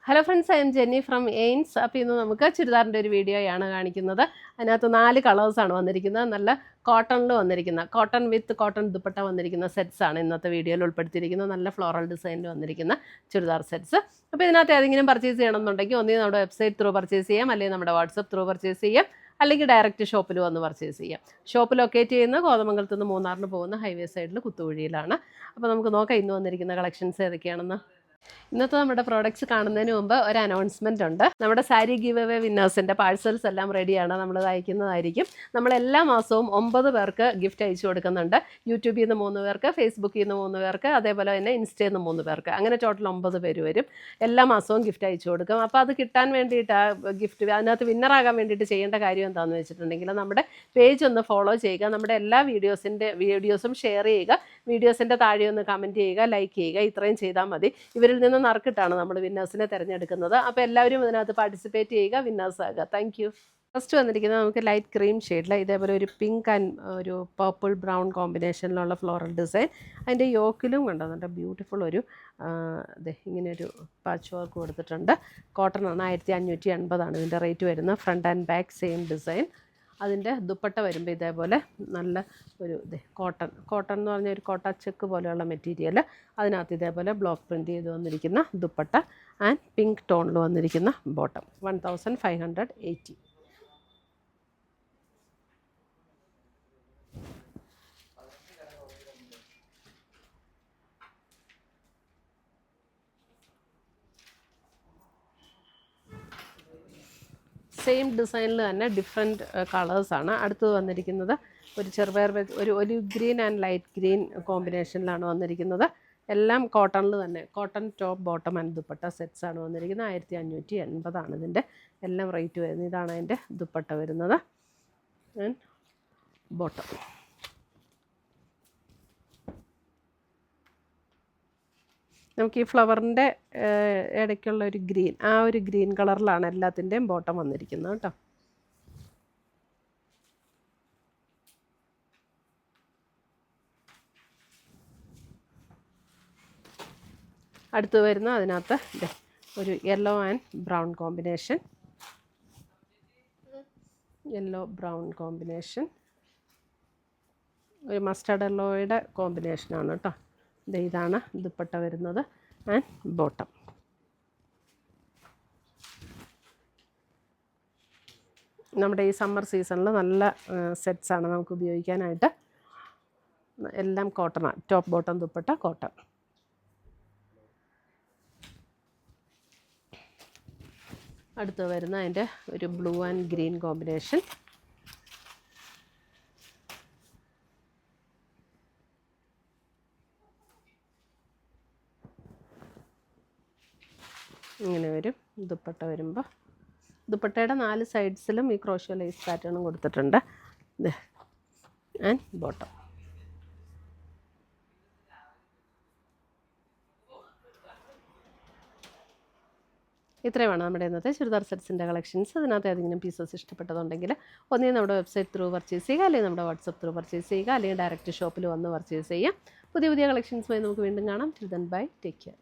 Hello friends, I am Jenny from Aims. അപ്പോൾ ഇന്ന് നമുക്ക് ചുരിദാറിൻ്റെ ഒരു വീഡിയോയാണ് കാണിക്കുന്നത്. അതിനകത്ത് 4 കളേഴ്സാണ് വന്നിരിക്കുന്നത്. നല്ല കോട്ടണിൽ വന്നിരിക്കുന്ന കോട്ടൺ വിത്ത് കോട്ടൺ ദുപ്പട്ട വന്നിരിക്കുന്ന സെറ്റ്സാണ് ഇന്നത്തെ വീഡിയോയിൽ ഉൾപ്പെടുത്തിയിരിക്കുന്നത്. നല്ല ഫ്ലോറൽ ഡിസൈനിൽ വന്നിരിക്കുന്ന ചുരിദാർ സെറ്റ്സ്. അപ്പോൾ ഇതിനകത്ത് ഏതെങ്കിലും പർച്ചേസ് ചെയ്യണമെന്നുണ്ടെങ്കിൽ ഒന്നേ നമ്മുടെ വെബ്സൈറ്റ് ത്രൂ പർച്ചേസ് ചെയ്യാം, അല്ലെങ്കിൽ നമ്മുടെ വാട്സപ്പ് ത്രൂ പർച്ചേസ് ചെയ്യാം, അല്ലെങ്കിൽ ഡയറക്റ്റ് ഷോപ്പിൽ വന്ന് പർച്ചേസ് ചെയ്യാം. ഷോപ്പ് ലൊക്കേറ്റ് ചെയ്യുന്ന കോതമംഗലത്ത് നിന്ന് മൂന്നാറിന് പോകുന്ന ഹൈവേ സൈഡിൽ കുത്തുവഴിയിലാണ്. അപ്പോൾ നമുക്ക് നോക്കാം ഇന്ന് വന്നിരിക്കുന്ന കളക്ഷൻസ് ഏതൊക്കെയാണെന്ന്. ഇന്നത്തെ നമ്മുടെ പ്രോഡക്റ്റ്സ് കാണുന്നതിന് മുമ്പ് ഒരു അനൗൺസ്മെൻ്റ് ഉണ്ട്. നമ്മുടെ സാരി ഗിവ് അവേ വിന്നേഴ്സിൻ്റെ പാഴ്സൽസ് എല്ലാം റെഡിയാണ്, നമ്മൾ അയക്കുന്നതായിരിക്കും. നമ്മൾ എല്ലാ മാസവും 9 പേർക്ക് ഗിഫ്റ്റ് അയച്ചു കൊടുക്കുന്നുണ്ട്. യൂട്യൂബിൽ നിന്ന് 3 പേർക്ക്, ഫേസ്ബുക്കിൽ നിന്ന് 3 പേർക്ക്, അതേപോലെ തന്നെ ഇൻസ്റ്റയിൽ നിന്ന് 3 പേർക്ക്, അങ്ങനെ ടോട്ടൽ 9 പേര് വരും. എല്ലാ മാസവും ഗിഫ്റ്റ് അയച്ചു കൊടുക്കും. അപ്പോൾ അത് കിട്ടാൻ വേണ്ടിയിട്ട് ഗിഫ്റ്റ് അതിനകത്ത് വിന്നറാകാൻ വേണ്ടിയിട്ട് ചെയ്യേണ്ട കാര്യം എന്താണെന്ന് വെച്ചിട്ടുണ്ടെങ്കിൽ നമ്മുടെ പേജ് ഒന്ന് ഫോളോ ചെയ്യുക, നമ്മുടെ എല്ലാ വീഡിയോസും ഷെയർ ചെയ്യുക, വീഡിയോസിൻ്റെ താഴെ ഒന്ന് കമൻറ്റ് ചെയ്യുക, ലൈക്ക് ചെയ്യുക. ഇത്രയും ചെയ്താൽ മതി. ഇവരിൽ നിന്ന് നറുക്കിട്ടാണ് നമ്മൾ വിന്നേഴ്സിനെ തിരഞ്ഞെടുക്കുന്നത്. അപ്പോൾ എല്ലാവരും ഇതിനകത്ത് പാർട്ടിസിപ്പേറ്റ് ചെയ്യുക, വിന്നേഴ്സ് ആകുക. Thank you. ഫസ്റ്റ് വന്നിരിക്കുന്നത് നമുക്ക് ലൈറ്റ് ക്രീം ഷെയ്ഡിൽ ഇതേപോലെ ഒരു പിങ്ക് ആൻഡ് ഒരു പർപ്പിൾ ബ്രൗൺ കോമ്പിനേഷനിലുള്ള ഫ്ലോറൽ ഡിസൈൻ. അതിൻ്റെ യോക്കിലും കണ്ടോ ബ്യൂട്ടിഫുൾ ഒരു ഇങ്ങനെ ഒരു പാച്ച് വർക്ക് കൊടുത്തിട്ടുണ്ട്. കോട്ടൺ ആണ്, 1580 ഇതിൻ്റെ റേറ്റ് വരുന്നത്. Front and back same design. അതിൻ്റെ ദുപ്പട്ട വരുമ്പോൾ ഇതേപോലെ നല്ല ഒരു കോട്ടൺ എന്ന് പറഞ്ഞ ഒരു കോട്ട ചെക്ക് പോലെയുള്ള മെറ്റീരിയൽ. അതിനകത്ത് ഇതേപോലെ ബ്ലോക്ക് പ്രിൻറ്റ് ചെയ്ത് വന്നിരിക്കുന്ന ദുപ്പട്ട ആൻഡ് പിങ്ക് ടോണിൽ വന്നിരിക്കുന്ന ബോട്ടം. 1580. സെയിം ഡിസൈനിൽ തന്നെ ഡിഫറെൻറ്റ് കളേഴ്സാണ്. അടുത്തത് വന്നിരിക്കുന്നത് ഒരു ചെറുപയർ ഒരു olive green and light green കോമ്പിനേഷനിലാണ് വന്നിരിക്കുന്നത്. എല്ലാം കോട്ടണിൽ തന്നെ, cotton top bottom and dupatta സെറ്റ്സാണ് വന്നിരിക്കുന്നത്. 1580 ഇതിൻ്റെ എല്ലാം റേറ്റ് വരുന്നത്. ഇതാണ് അതിൻ്റെ ദുപ്പട്ട വരുന്നത് ആൻഡ് ബോട്ടം. നമുക്ക് ഈ ഫ്ലവറിൻ്റെ ഇടയ്ക്കുള്ള ഒരു ഗ്രീൻ, ആ ഒരു ഗ്രീൻ കളറിലാണ് എല്ലാത്തിൻ്റെയും ബോട്ടം വന്നിരിക്കുന്നത് കേട്ടോ. അടുത്ത് വരുന്ന അതിനകത്ത് ഒരു yellow and brown combination, yellow brown combination, ഒരു മസ്റ്റർഡ് യെല്ലോയുടെ കോമ്പിനേഷനാണ് കേട്ടോ. ഇതാണ് ദുപ്പട്ട വരുന്നത് ആൻഡ് ബോട്ടം. നമ്മുടെ ഈ സമ്മർ സീസണിൽ നല്ല സെറ്റ്സാണ് നമുക്ക് ഉപയോഗിക്കാനായിട്ട്. എല്ലാം കോട്ടണാണ്, ടോപ്പ് ബോട്ടം ദുപ്പട്ട കോട്ടൺ. അടുത്ത് വരുന്ന അതിൻ്റെ ഒരു ബ്ലൂ ആൻഡ് ഗ്രീൻ കോമ്പിനേഷൻ. ഇങ്ങനെ വരും ദുപ്പട്ട വരുമ്പോൾ. ദുപ്പട്ടയുടെ 4 സൈഡ്സിലും ഈ ക്രോഷ്യോ ലേസ് പാറ്റേണും കൊടുത്തിട്ടുണ്ട് ആൻഡ് ബോട്ടം. ഇത്രയുമാണ് നമ്മുടെ ഇന്നത്തെ ചുരിദാർ സെറ്റ്സിൻ്റെ കളക്ഷൻസ്. അതിനകത്ത് ഏതെങ്കിലും പീസസ് ഇഷ്ടപ്പെട്ടതുണ്ടെങ്കിൽ ഒന്നേ നമ്മുടെ വെബ്സൈറ്റ് ത്രൂ പർച്ചേസ് ചെയ്യുക, അല്ലെങ്കിൽ നമ്മുടെ വാട്സപ്പ് ത്രൂ പർച്ചേസ് ചെയ്യുക, അല്ലെങ്കിൽ ഡയറക്റ്റ് ഷോപ്പിൽ വന്ന് പർച്ചേസ് ചെയ്യാം. പുതിയ കളക്ഷൻസുമായി നമുക്ക് വീണ്ടും കാണാം. Till then bye, take care.